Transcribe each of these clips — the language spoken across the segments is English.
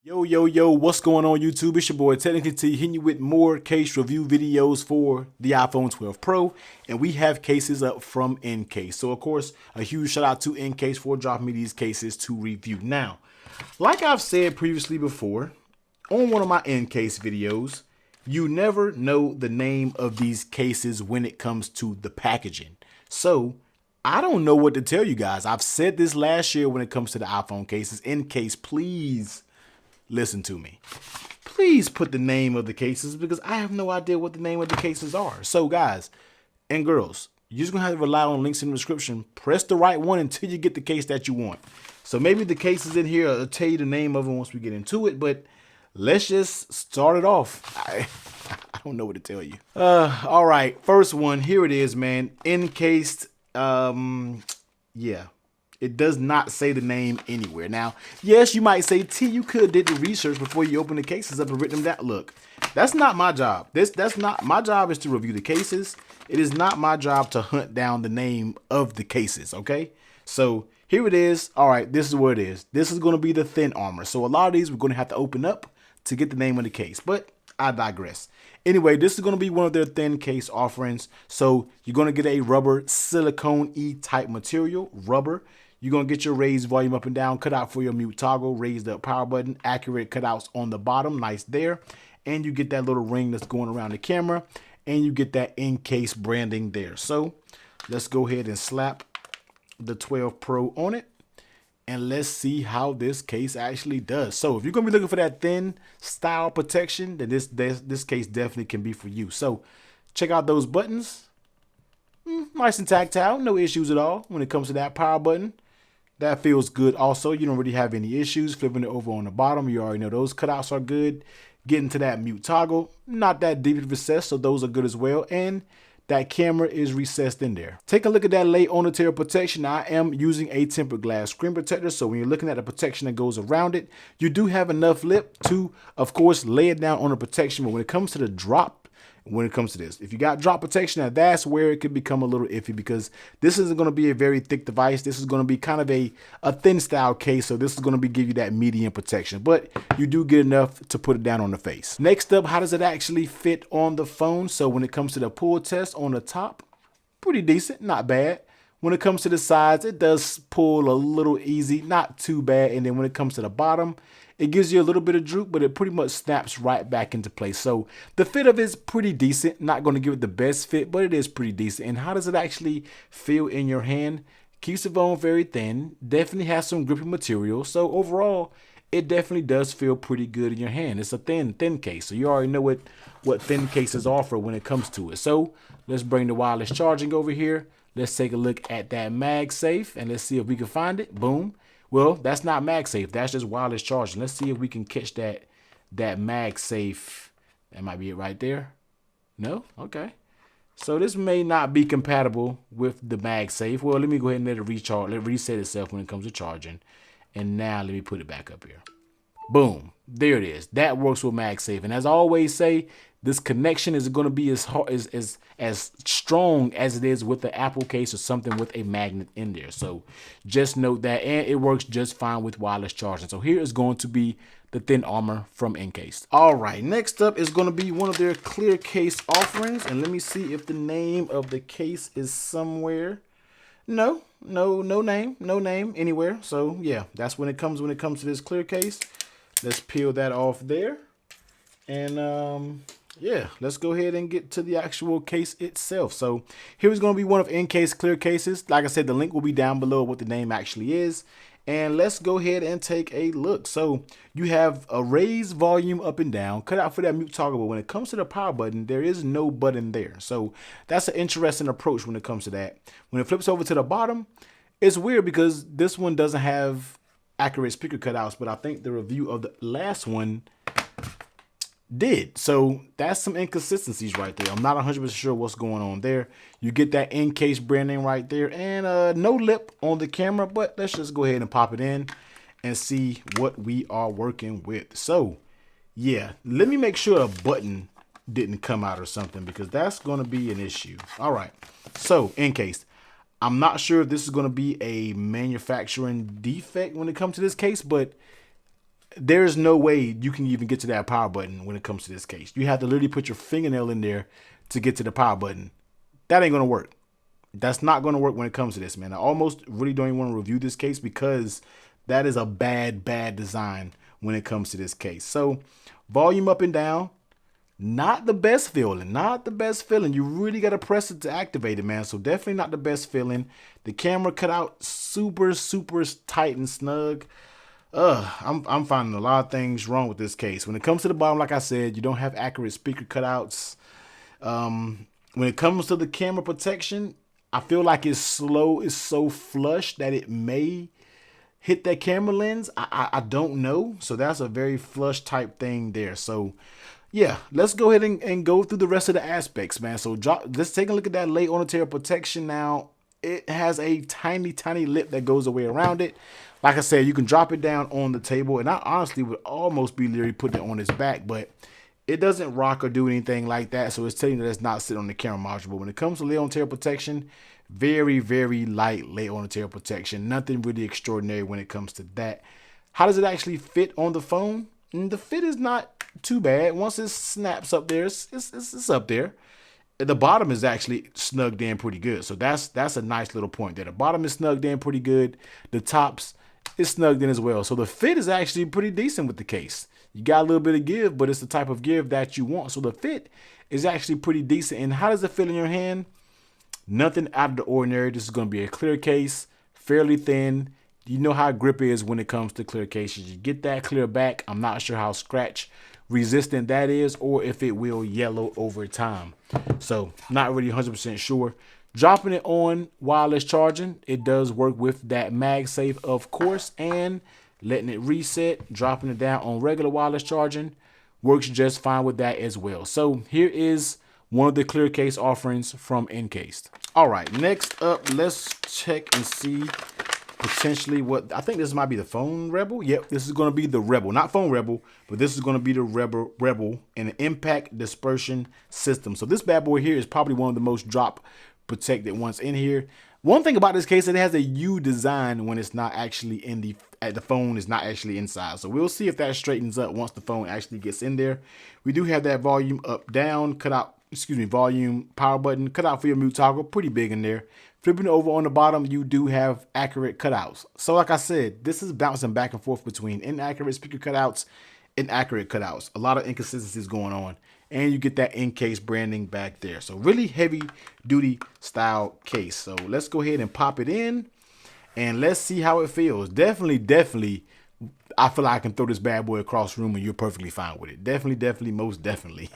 Yo, what's going on YouTube? It's your boy Technically T hitting you with more case review videos for the iPhone 12 Pro, and we have cases up from Encased. So of course, a huge shout out to Encased for dropping me these cases to review. Now, like I've said previously before, on one of my Encased videos, you never know the name of these cases when it comes to the packaging. So I don't know what to tell you guys. I've said this last year when it comes to the iPhone cases. Encased, please listen to me. Please put the name of the cases because I have no idea what the name of the cases are. So guys and girls, you're just gonna have to rely on links in the description. Press the right one until you get the case that you want. So maybe the cases in here will tell you the name of them once we get into it, but let's just start it off. I don't know what to tell you. All right, first one, here it is, man. Encased, yeah. It does not say the name anywhere. Now, yes, you might say, T, you could have did the research before you open the cases up and written them down. Look, that's not my job. That's not my job is to review the cases. It is not my job to hunt down the name of the cases, okay? So here it is. All right, this is what it is. This is going to be the thin armor. So a lot of these we're going to have to open up to get the name of the case, but I digress. Anyway, this is going to be one of their thin case offerings. So you're going to get a rubber silicone-y type material, rubber. You're going to get your raised volume up and down, cutout for your mute toggle, raised up power button, accurate cutouts on the bottom, nice there. And you get that little ring that's going around the camera, and you get that Encased branding there. So let's go ahead and slap the 12 Pro on it, and let's see how this case actually does. So if you're going to be looking for that thin style protection, then this case definitely can be for you. So check out those buttons. Nice and tactile, no issues at all when it comes to that power button. That feels good also. You don't really have any issues. Flipping it over on the bottom, you already know those cutouts are good. Getting to that mute toggle, not that deep recessed, so those are good as well. And that camera is recessed in there. Take a look at that lay on the tail protection. I am using a tempered glass screen protector, so when you're looking at the protection that goes around it, you do have enough lip to, of course, lay it down on the protection. But when it comes to the drop, when it comes to this, if you got drop protection, now that's where it could become a little iffy because this isn't going to be a very thick device. This is going to be kind of a thin style case, so this is going to be give you that medium protection, but you do get enough to put it down on the face. Next up, how does it actually fit on the phone? So when it comes to the pull test on the top, pretty decent, not bad. When it comes to the sides, it does pull a little easy, not too bad. And then when it comes to the bottom, it gives you a little bit of droop, but it pretty much snaps right back into place. So the fit of it is pretty decent. Not going to give it the best fit, but it is pretty decent. And how does it actually feel in your hand? Keeps the phone very thin. Definitely has some grippy material. So overall, it definitely does feel pretty good in your hand. It's a thin case. So you already know what thin cases offer when it comes to it. So let's bring the wireless charging over here. Let's take a look at that MagSafe and let's see if we can find it. Boom. Well, that's not MagSafe. That's just wireless charging. Let's see if we can catch that MagSafe. That might be it right there. No? Okay. So this may not be compatible with the MagSafe. Well, let me go ahead and let it recharge. Let it reset itself when it comes to charging. And now let me put it back up here. Boom. There it is. That works with MagSafe. And as I always say, this connection is going to be as strong as it is with the Apple case or something with a magnet in there. So just note that, and it works just fine with wireless charging. So here is going to be the thin armor from Encased. All right, next up is going to be one of their clear case offerings. And let me see if the name of the case is somewhere. No name anywhere. So yeah, that's when it comes to this clear case. Let's peel that off there. And yeah, let's go ahead and get to the actual case itself. So here's going to be one of Encased clear cases. Like I said, the link will be down below what the name actually is. And let's go ahead and take a look. So you have a raised volume up and down, cut out for that mute toggle. But when it comes to the power button, there is no button there. So that's an interesting approach when it comes to that. When it flips over to the bottom, it's weird because this one doesn't have accurate speaker cutouts, but I think the review of the last one did. So that's some inconsistencies right there. I'm not 100% sure what's going on there. You get that Encased branding right there, and no lip on the camera, but let's just go ahead and pop it in and see what we are working with. So yeah, let me make sure a button didn't come out or something because that's going to be an issue. All right, so Encased. I'm not sure if this is going to be a manufacturing defect when it comes to this case, but there's no way you can even get to that power button when it comes to this case. You have to literally put your fingernail in there to get to the power button. That ain't gonna work. That's not gonna work when it comes to this, man. I almost really don't even want to review this case because that is a bad design when it comes to this case. So volume up and down, not the best feeling, not the best feeling. You really got to press it to activate it, man. So definitely not the best feeling. The camera cut out super tight and snug. I'm finding a lot of things wrong with this case. When it comes to the bottom, like I said, you don't have accurate speaker cutouts. When it comes to the camera protection, I feel like it's slow. It's so flush that it may hit that camera lens. I don't know. So that's a very flush type thing there. So yeah, let's go ahead and go through the rest of the aspects, man. So let's take a look at that late on the tail protection. Now it has a tiny lip that goes away around it. Like I said, you can drop it down on the table, and I honestly would almost be leery putting it on its back, but it doesn't rock or do anything like that. So it's telling you that it's not sitting on the camera module. But when it comes to lay on tail protection, very light lay on the tail protection. Nothing really extraordinary when it comes to that. How does it actually fit on the phone? The fit is not too bad. Once it snaps up there, it's up there. The bottom is actually snugged in pretty good. So that's a nice little point there. The bottom is snugged in pretty good. The tops is snugged in as well. So the fit is actually pretty decent with the case. You got a little bit of give, but it's the type of give that you want. So the fit is actually pretty decent. And how does it feel in your hand? Nothing out of the ordinary. This is going to be a clear case, fairly thin. You know how grip is when it comes to clear cases. You get that clear back. I'm not sure how scratch resistant that is or if it will yellow over time. So not really 100% sure. Dropping it on wireless charging, it does work with that MagSafe, of course, and letting it reset, dropping it down on regular wireless charging works just fine with that as well. So here is one of the clear case offerings from Encased. All right, next up, let's check and see potentially what, I think this might be the Phone Rebel. Yep, this is going to be the Rebel, not Phone Rebel, but this is going to be the Rebel in an impact dispersion system. So this bad boy here is probably one of the most drop protected ones in here. One thing about this case, it has a U design when it's not actually in the phone is not actually inside. So we'll see if that straightens up once the phone actually gets in there. We do have that volume up down cutout, volume power button cutout for your mute toggle, pretty big in there. Flipping over on the bottom, you do have accurate cutouts. So like I said, this is bouncing back and forth between inaccurate speaker cutouts and accurate cutouts. A lot of inconsistencies going on. And you get that Encased branding back there. So really heavy duty style case. So let's go ahead and pop it in and let's see how it feels. Definitely, I feel like I can throw this bad boy across the room and you're perfectly fine with it. Definitely, most definitely.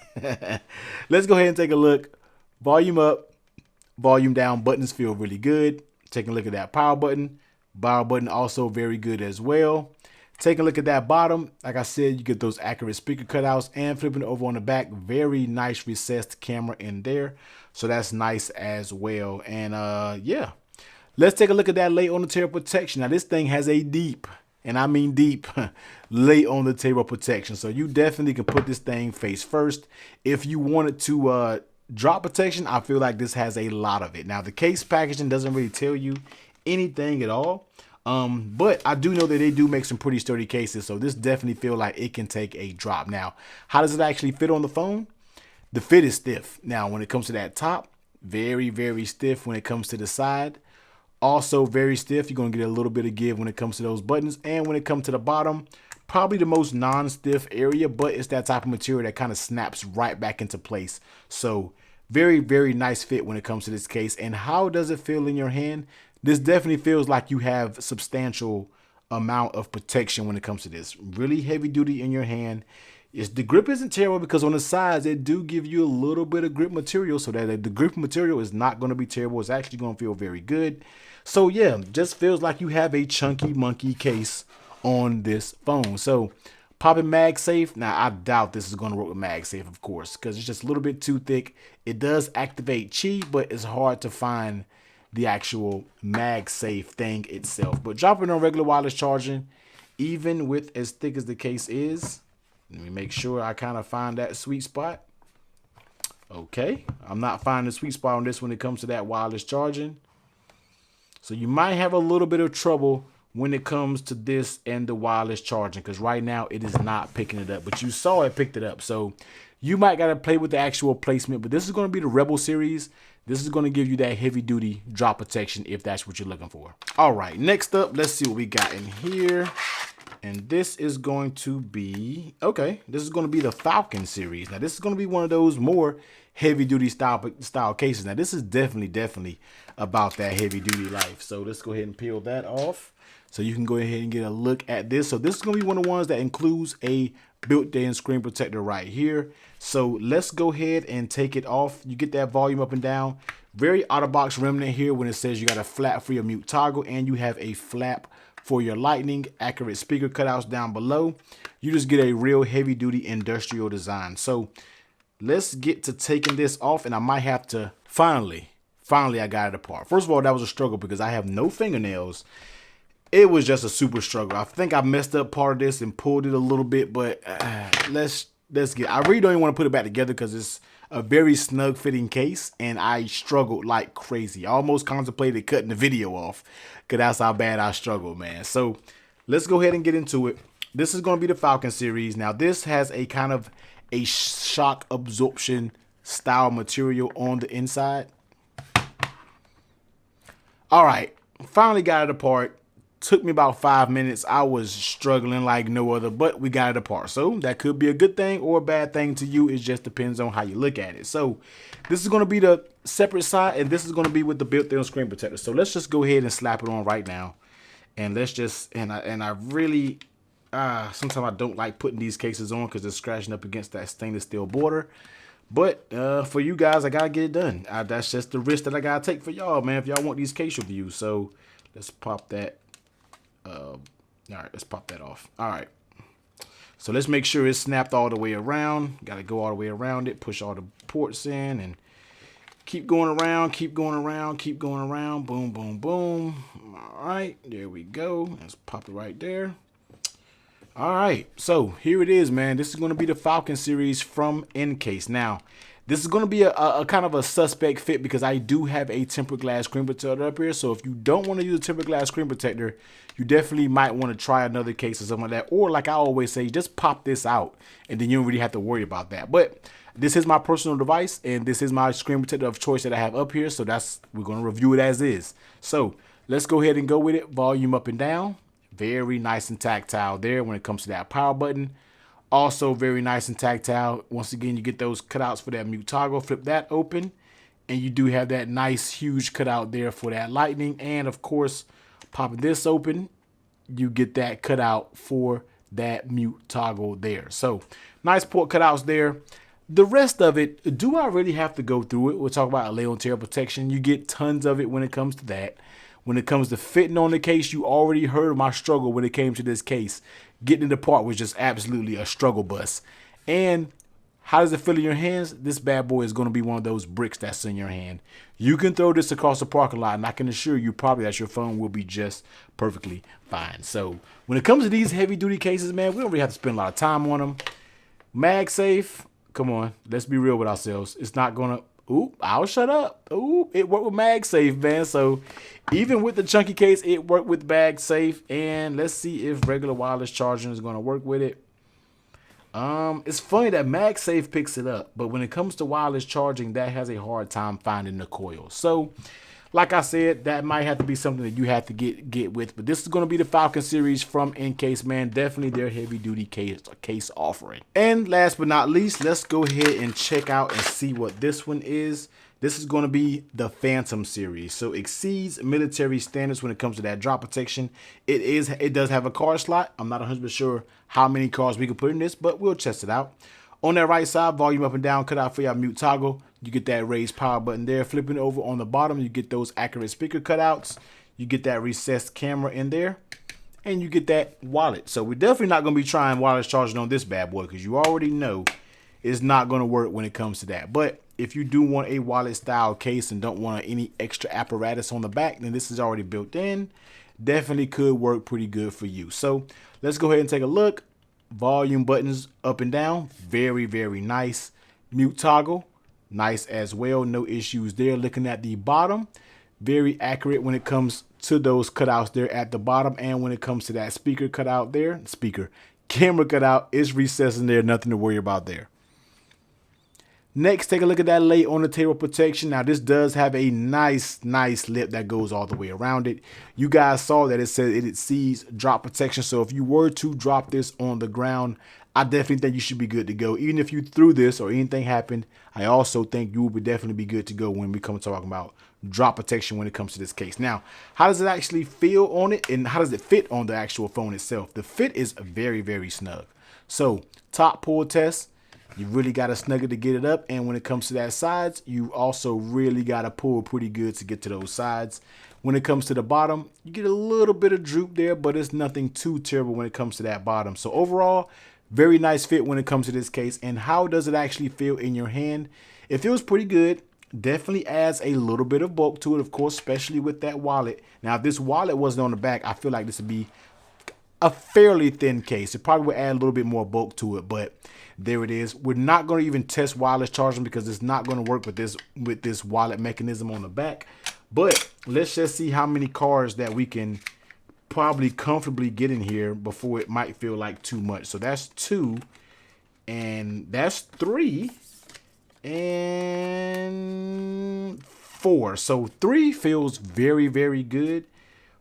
Let's go ahead and take a look. Volume up, volume down, buttons feel really good. Taking a look at that power button. Power button also very good as well. Take a look at that bottom. Like I said, you get those accurate speaker cutouts, and flipping it over on the back, very nice recessed camera in there. So that's nice as well. And yeah, let's take a look at that lay on the tail protection. Now this thing has a deep, and I mean deep, lay on the tail protection. So you definitely can put this thing face first. If you wanted to drop protection, I feel like this has a lot of it. Now the case packaging doesn't really tell you anything at all. But I do know that they do make some pretty sturdy cases, so this definitely feel like it can take a drop. Now, how does it actually fit on the phone? The fit is stiff. Now, when it comes to that top, very stiff. When it comes to the side, also very stiff. You're going to get a little bit of give when it comes to those buttons. And when it comes to the bottom, probably the most non-stiff area, but it's that type of material that kind of snaps right back into place. So very nice fit when it comes to this case. And how does it feel in your hand? This definitely feels like you have substantial amount of protection when it comes to this. Really heavy duty in your hand. The grip isn't terrible because on the sides, they do give you a little bit of grip material, so that the grip material is not going to be terrible. It's actually going to feel very good. So yeah, just feels like you have a chunky monkey case on this phone. So popping MagSafe. Now I doubt this is going to work with MagSafe, of course, because it's just a little bit too thick. It does activate Qi, but it's hard to find the actual MagSafe thing itself. But dropping on regular wireless charging, even with as thick as the case is, let me make sure I kind of find that sweet spot. Okay, I'm not finding the sweet spot on this when it comes to that wireless charging. So you might have a little bit of trouble when it comes to this and the wireless charging, because right now it is not picking it up, but you saw it picked it up. So you might got to play with the actual placement, but this is going to be the Rebel series. This is going to give you that heavy duty drop protection if that's what you're looking for. All right, next up, let's see what we got in here. And this is going to be, okay, this is going to be the Falcon series. Now, this is going to be one of those more heavy-duty style cases. Now, this is definitely about that heavy-duty life. So let's go ahead and peel that off so you can go ahead and get a look at this. So this is going to be one of the ones that includes a built-in screen protector right here. So let's go ahead and take it off. You get that volume up and down. Very out-of-box remnant here when it says you got a flap for your mute toggle and you have a flap for your lightning, accurate speaker cutouts down below. You just get a real heavy duty industrial design. So let's get to taking this off, and I might have to finally I got it apart. First of all, that was a struggle because I have no fingernails. It was just a super struggle. I think I messed up part of this and pulled it a little bit, but let's get, I really don't even want to put it back together because it's a very snug fitting case and I struggled like crazy. I almost contemplated cutting the video off because that's how bad I struggled, man. So let's go ahead and get into it. This is going to be the Falcon series. Now this has a kind of a shock absorption style material on the inside. All right, finally got it apart. Took me about 5 minutes. I was struggling like no other, but we got it apart. So that could be a good thing or a bad thing to you. It just depends on how you look at it. So this is going to be the separate side, and this is going to be with the built-in screen protector. So let's just go ahead and slap it on right now. And let's just, and I really, sometimes I don't like putting these cases on because they're scratching up against that stainless steel border. But for you guys, I got to get it done. That's just the risk that I got to take for y'all, man, if y'all want these case reviews. So let's pop that. All right, let's pop that off. All right, so let's make sure it's snapped all the way around. Got to go all the way around it, push all the ports in, and keep going around, keep going around, keep going around. Boom, boom, boom. All right, there we go. Let's pop it right there. All right, so here it is, man. This is going to be the Falcon series from Encased. Now, this is going to be a kind of a suspect fit because I do have a tempered glass screen protector up here. So if you don't want to use a tempered glass screen protector, you definitely might want to try another case or something like that. Or like I always say, just pop this out and then you don't really have to worry about that. But this is my personal device and this is my screen protector of choice that I have up here. So we're going to review it as is. So let's go ahead and go with it. Volume up and down. Very nice and tactile there when it comes to that power button. Also very nice and tactile. Once again, you get those cutouts for that mute toggle. Flip that open and you do have that nice huge cutout there for that lightning. And of course, popping this open, you get that cutout for that mute toggle there. So nice port cutouts there. The rest of it, do I really have to go through it? We'll talk about a and tear protection. You get tons of it when it comes to that. When it comes to fitting on the case, you already heard my struggle when it came to this case. Getting it apart was just absolutely a struggle bus. And how does it feel in your hands? This bad boy is going to be one of those bricks that's in your hand. You can throw this across the parking lot, and I can assure you probably that your phone will be just perfectly fine. So when it comes to these heavy-duty cases, man, we don't really have to spend a lot of time on them. MagSafe, come on, let's be real with ourselves. It's not going to... Ooh, I'll shut up. Ooh, it worked with MagSafe, man. So even with the chunky case, it worked with MagSafe. And let's see if regular wireless charging is going to work with it. It's funny that MagSafe picks it up, but when it comes to wireless charging, that has a hard time finding the coil. So like I said, that might have to be something that you have to get with. But this is going to be the Falcon series from Encased, man. Definitely their heavy-duty case offering. And last but not least, let's go ahead and check out and see what this one is. This is going to be the Phantom series. So exceeds military standards when it comes to that drop protection. It does have a card slot. I'm not 100% sure how many cards we can put in this, but we'll test it out. On that right side, volume up and down, cut out for your mute toggle. You get that raised power button there. Flipping over on the bottom, you get those accurate speaker cutouts. You get that recessed camera in there. And you get that wallet. So we're definitely not going to be trying wireless charging on this bad boy because you already know it's not going to work when it comes to that. But if you do want a wallet style case and don't want any extra apparatus on the back, then this is already built in. Definitely could work pretty good for you. So let's go ahead and take a look. Volume buttons up and down, very, very nice. Mute toggle, nice as well, no issues there. Looking at the bottom, very accurate when it comes to those cutouts there at the bottom. And when it comes to that speaker cutout there, camera cutout is recessed in there, nothing to worry about there. Next, take a look at that lay on the table protection. Now, this does have a nice lip that goes all the way around it. You guys saw that it said it sees drop protection. So if you were to drop this on the ground, I definitely think you should be good to go. Even if you threw this or anything happened, I also think you would definitely be good to go when we come talking about drop protection when it comes to this case. Now, how does it actually feel on it, and how does it fit on the actual phone itself? The fit is very snug. So, top pull test. You really got to snug it to get it up. And when it comes to that sides, you also really got to pull pretty good to get to those sides. When it comes to the bottom, you get a little bit of droop there, but it's nothing too terrible when it comes to that bottom. So overall, very nice fit when it comes to this case. And how does it actually feel in your hand? It feels pretty good. Definitely adds a little bit of bulk to it, of course, especially with that wallet. Now, if this wallet wasn't on the back, I feel like this would be a fairly thin case. It probably would add a little bit more bulk to it, but there it is. We're not going to even test wireless charging because it's not going to work with this wallet mechanism on the back. But let's just see how many cards that we can probably comfortably get in here before it might feel like too much. So that's 2, and that's 3, and 4. So 3 feels very good.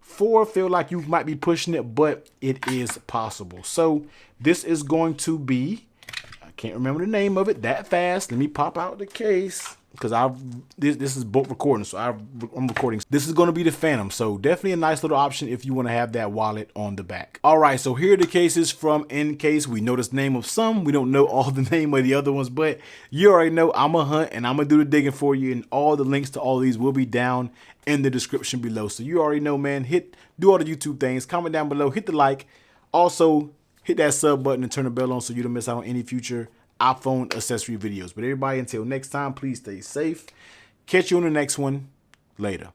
4 feel like you might be pushing it, but it is possible. So this is going to be, I can't remember the name of it that fast. Let me pop out the case because this is both recording, so I'm recording. This is going to be the Phantom, so definitely a nice little option if you want to have that wallet on the back. All right, so here are the cases from Encased. We know the name of some, we don't know all the name of the other ones, but you already know I'm a hunt and I'm gonna do the digging for you, and all the links to all these will be down in the description below. So you already know, man, do all the YouTube things, comment down below, hit the like, also hit that sub button and turn the bell on so you don't miss out on any future iPhone accessory videos. But everybody, until next time, please stay safe. Catch you on the next one. Later.